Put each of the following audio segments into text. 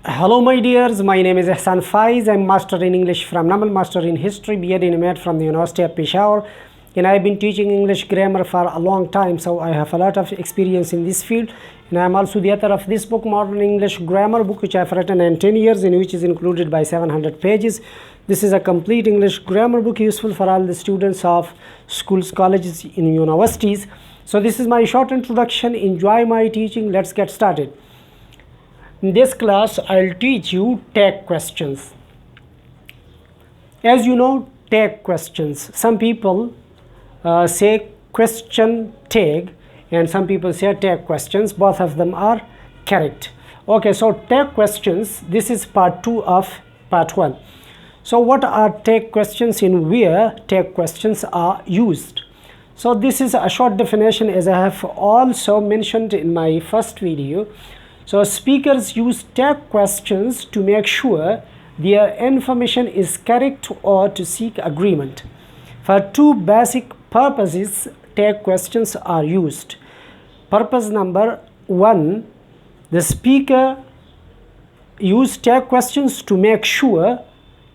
Hello my dears, my name is Ehsan Faiz. I'm Master in English from Namal, Master in History, B.Ed in MAD from the University of Peshawar, and I've been teaching English grammar for a long time, so I have a lot of experience in this field. And I'm also the author of this book, Modern English Grammar book, which I've written in 10 years, in which is included by 700 pages. This is a complete English grammar book useful for all the students of schools, colleges, and universities. So this is my short introduction. Enjoy my teaching. Let's get started. In this class, I'll teach you tag questions. As you know, tag questions. Some people say question tag and some people say tag questions. Both of them are correct. Okay, so tag questions, this is part 2 of part 1. So what are tag questions and where tag questions are used? So this is a short definition, as I have also mentioned in my first video. So speakers use tag questions to make sure their information is correct or to seek agreement. For two basic purposes, tag questions are used. Purpose number 1, the speaker uses tag questions to make sure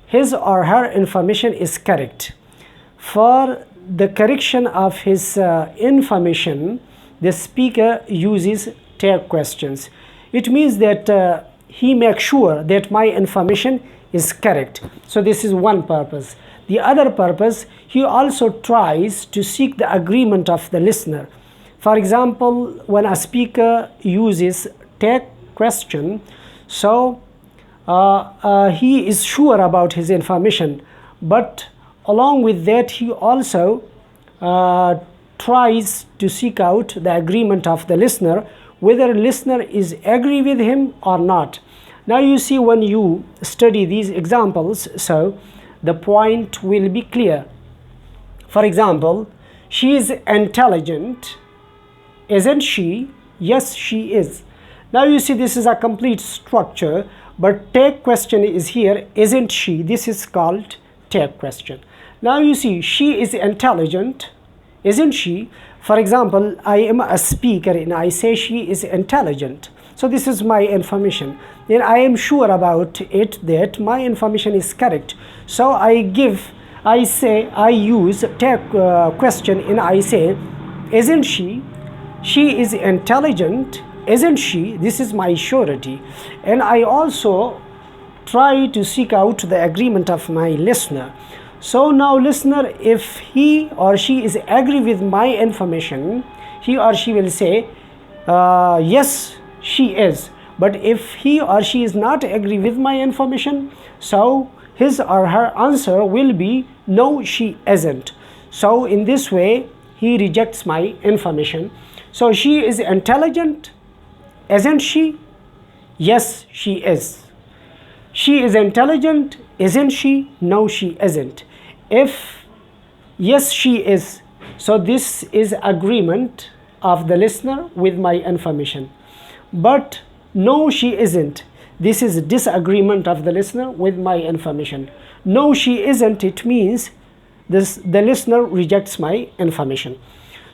his or her information is correct. For the correction of his information, the speaker uses tag questions. It means that he makes sure that my information is correct. So this is one purpose. The other purpose, he also tries to seek the agreement of the listener. For example, when a speaker uses tag question, so he is sure about his information, but along with that he also tries to seek out the agreement of the listener, whether listener is agree with him or not. Now you see, when you study these examples, so the point will be clear. For example, she is intelligent, isn't she? Yes, she is. Now you see, this is a complete structure, but tag question is here, isn't she? This is called tag question. Now you see, she is intelligent, isn't she? For example, I am a speaker and I say she is intelligent. So this is my information. Then I am sure about it that my information is correct. So I use tag question and I say, isn't she? She is intelligent, isn't she? This is my surety. And I also try to seek out the agreement of my listener. So now listener, if he or she is agree with my information, he or she will say, yes, she is. But if he or she is not agree with my information, so his or her answer will be, no, she isn't. So in this way, he rejects my information. So she is intelligent, isn't she? Yes, she is. She is intelligent, isn't she? No, she isn't. If yes, she is, so this is agreement of the listener with my information. But no, she isn't, this is disagreement of the listener with my information. No, she isn't, it means the listener rejects my information.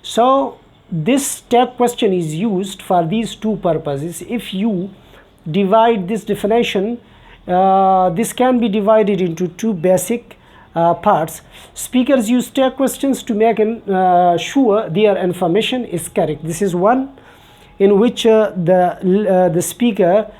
So this tag question is used for these two purposes. If you divide this definition, this can be divided into two basic parts. Speakers use tag questions to make sure their information is correct. This is one in which the speaker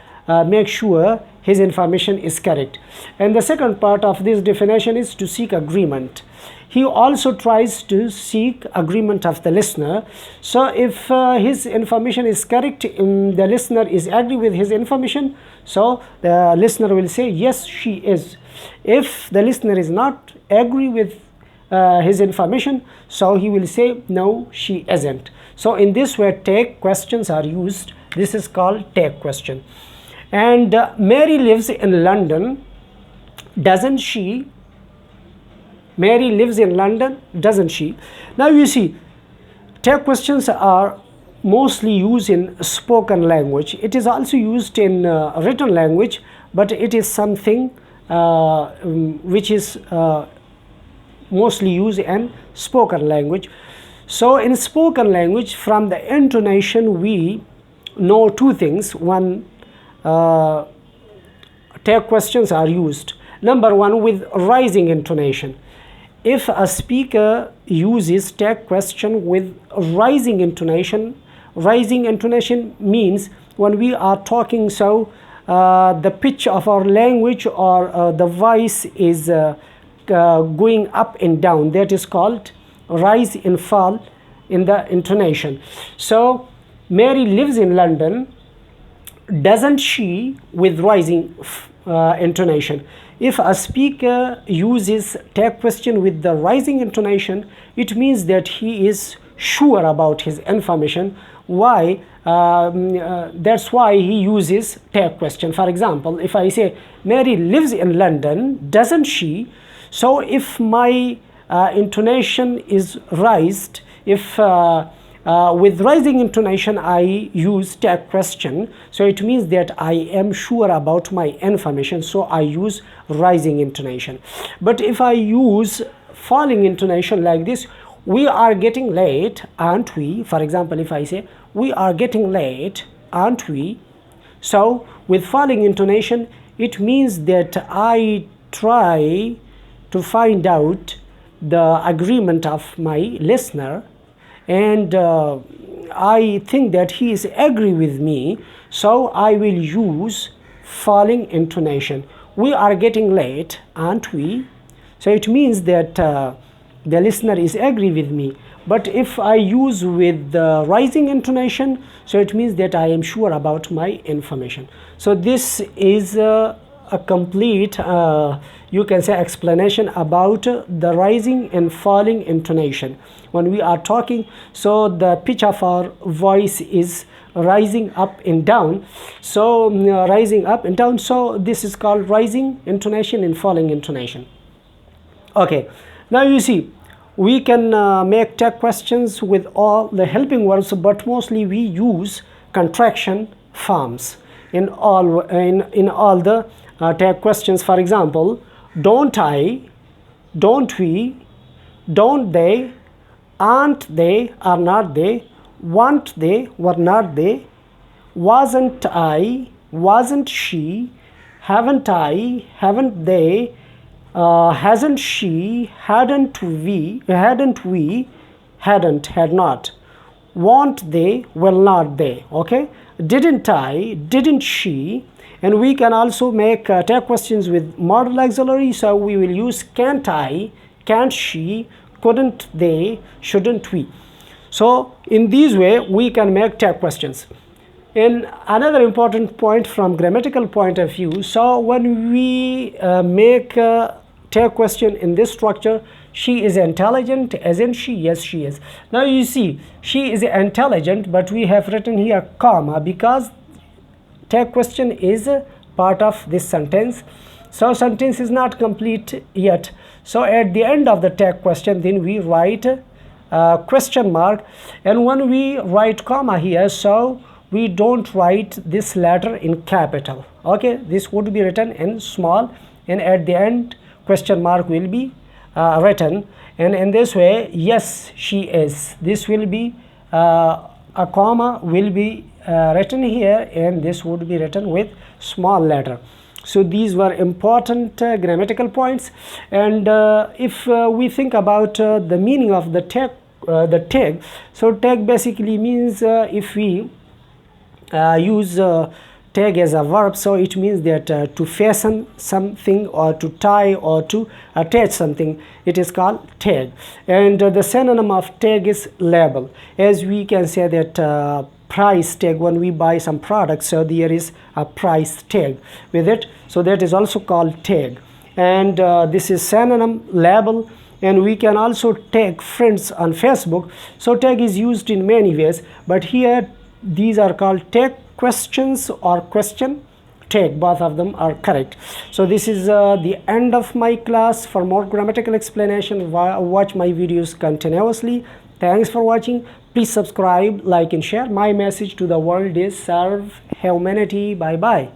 makes sure his information is correct. And the second part of this definition is to seek agreement. He also tries to seek agreement of the listener. So if his information is correct, the listener is agree with his information, so the listener will say, yes, she is. If the listener is not agree with his information, so he will say, no, she isn't. So in this way, tag questions are used. This is called tag question. And Mary lives in London, doesn't she? Mary lives in London, doesn't she? Now you see, tag questions are mostly used in spoken language. It is also used in written language, but it is something which is mostly used in spoken language. So in spoken language, from the intonation we know two things. One, tag questions are used. Number one, with rising intonation. If a speaker uses tag question with rising intonation means when we are talking, so the pitch of our language or the voice is going up and down. That is called rise and fall in the intonation. So Mary lives in London, doesn't she, with rising intonation. If a speaker uses tag question with the rising intonation, it means that he is sure about his information. Why? That's why he uses tag question. For example, if I say Mary lives in London, doesn't she? So if my intonation is raised, if with rising intonation I use tag question, so it means that I am sure about my information, so I use rising intonation. But if I use falling intonation like this, we are getting late, aren't we? For example, if I say we are getting late, aren't we? So with falling intonation, it means that I try to find out the agreement of my listener, and I think that he is agree with me, so I will use falling intonation. We are getting late, aren't we? So it means that the listener is agree with me. But if I use with the rising intonation, so it means that I am sure about my information. So this is a complete you can say explanation about the rising and falling intonation when we are talking. So the pitch of our voice is rising up and down, so rising up and down, so this is called rising intonation and falling intonation. Okay, now you see we can make tag questions with all the helping verbs, but mostly we use contraction forms in all the tag questions. For example, don't I, don't we, don't they, aren't they, are not they, weren't they, were not they, wasn't I, wasn't she, haven't I, haven't they, hasn't she, hadn't we, hadn't, had not, won't they, will not they. Okay, didn't I, didn't she. And we can also make tag questions with modal auxiliary, so we will use can't I, can't she, couldn't they, shouldn't we. So in this way we can make tag questions. And another important point from grammatical point of view, so when we make a tag question in this structure, she is intelligent, isn't she? Yes, she is. Now you see she is intelligent, but we have written here comma because tag question is a part of this sentence, so sentence is not complete yet. So at the end of the tag question, then we write question mark, and when we write comma here, so we don't write this letter in capital. Okay, this would be written in small, and at the end question mark will be written, and in this way, yes, she is, this will be a comma will be written here, and this would be written with small letter. So these were important grammatical points. And if we think about the meaning of the tag, so tag basically means if we use tag as a verb, so it means that to fasten something or to tie or to attach something, it is called tag. And the synonym of tag is label, as we can say that price tag when we buy some products, so there is a price tag with it, so that is also called tag. And this is synonym, label. And we can also tag friends on Facebook, so tag is used in many ways, but here these are called tag questions or question tag, both of them are correct. So this is the end of my class. For more grammatical explanation, watch my videos continuously. Thanks for watching. Please subscribe, like and share. My message to the world is serve humanity. Bye bye.